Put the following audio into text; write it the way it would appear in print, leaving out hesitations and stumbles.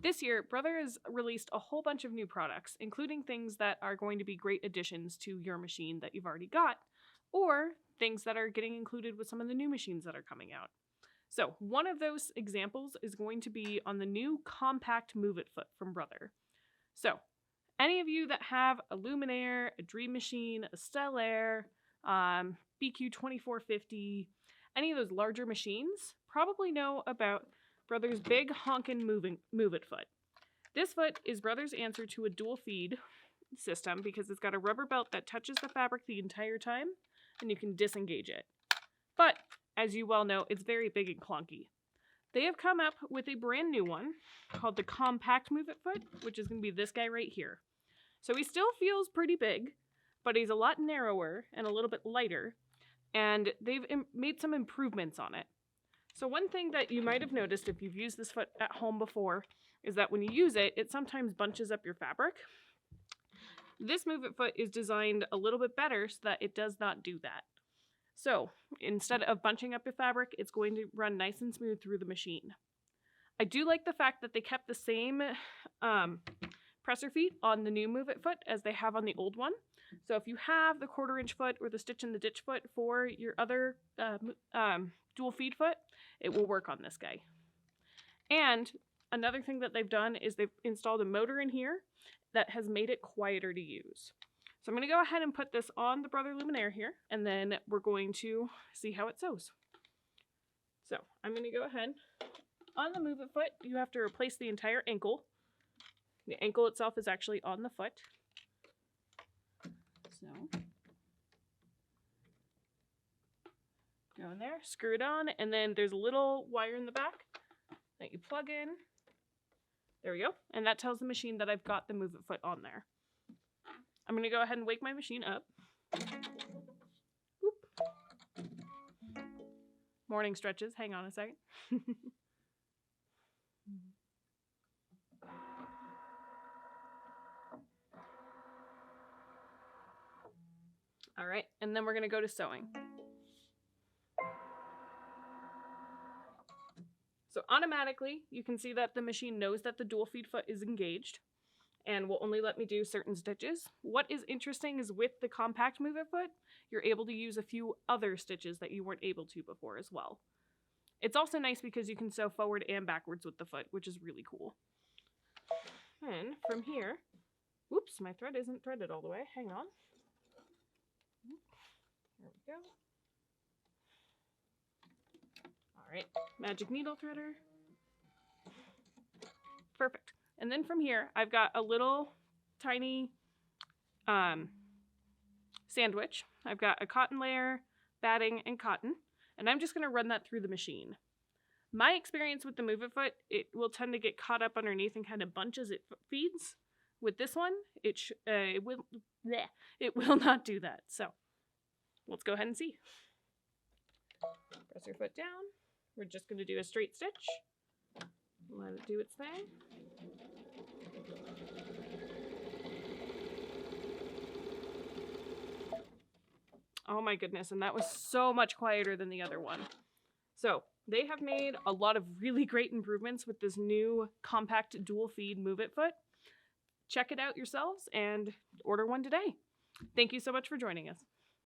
This year, Brother has released a whole bunch of new products, including things that are going to be great additions to your machine that you've already got, or things that are getting included with some of the new machines that are coming out. So one of those examples is going to be on the new compact MuVit Foot from Brother. So any of you that have a Luminaire, a Dream Machine, a Stellaire, BQ2450, any of those larger machines probably know about Brother's big honkin' MuVit Foot. This foot is Brother's answer to a dual feed system because it's got a rubber belt that touches the fabric the entire time and you can disengage it. But as you well know, it's very big and clunky. They have come up with a brand new one called the compact MuVit Foot, which is going to be this guy right here. So he still feels pretty big, but he's a lot narrower and a little bit lighter, and they've made some improvements on it. So one thing that you might have noticed if you've used this foot at home before is that when you use it, it sometimes bunches up your fabric. This MuVit Foot is designed a little bit better so that it does not do that. So instead of bunching up your fabric, it's going to run nice and smooth through the machine. I do like the fact that they kept the same presser feet on the new MuVit Foot as they have on the old one. So if you have the 1/4 inch foot or the stitch in the ditch foot for your other dual feed foot, it will work on this guy. And another thing that they've done is they've installed a motor in here that has made it quieter to use. So I'm going to go ahead and put this on the Brother Luminaire here, and then we're going to see how it sews. So I'm going to go ahead. On the MuVit Foot, you have to replace the entire ankle. The ankle itself is actually on the foot. So go in there, screw it on, and then there's a little wire in the back that you plug in. There we go. And that tells the machine that I've got the MuVit Foot on there. I'm going to go ahead and wake my machine up. Oop. Morning stretches. Hang on a second. All right, and then we're going to go to sewing. So automatically, you can see that the machine knows that the dual feed foot is engaged and will only let me do certain stitches. What is interesting is with the compact MuVit Foot, you're able to use a few other stitches that you weren't able to before as well. It's also nice because you can sew forward and backwards with the foot, which is really cool. And from here, whoops, my thread isn't threaded all the way. Hang on. There we go. All right, magic needle threader. Perfect. And then from here, I've got a little tiny sandwich. I've got a cotton layer, batting, and cotton, and I'm just going to run that through the machine. My experience with the MuVit Foot, it will tend to get caught up underneath and kind of bunch as it feeds. With this one, it will not do that. So let's go ahead and see. Press your foot down. We're just going to do a straight stitch. Let it do its thing. Oh my goodness, and that was so much quieter than the other one. So they have made a lot of really great improvements with this new compact dual feed MuVit Foot. Check it out yourselves and order one today. Thank you so much for joining us.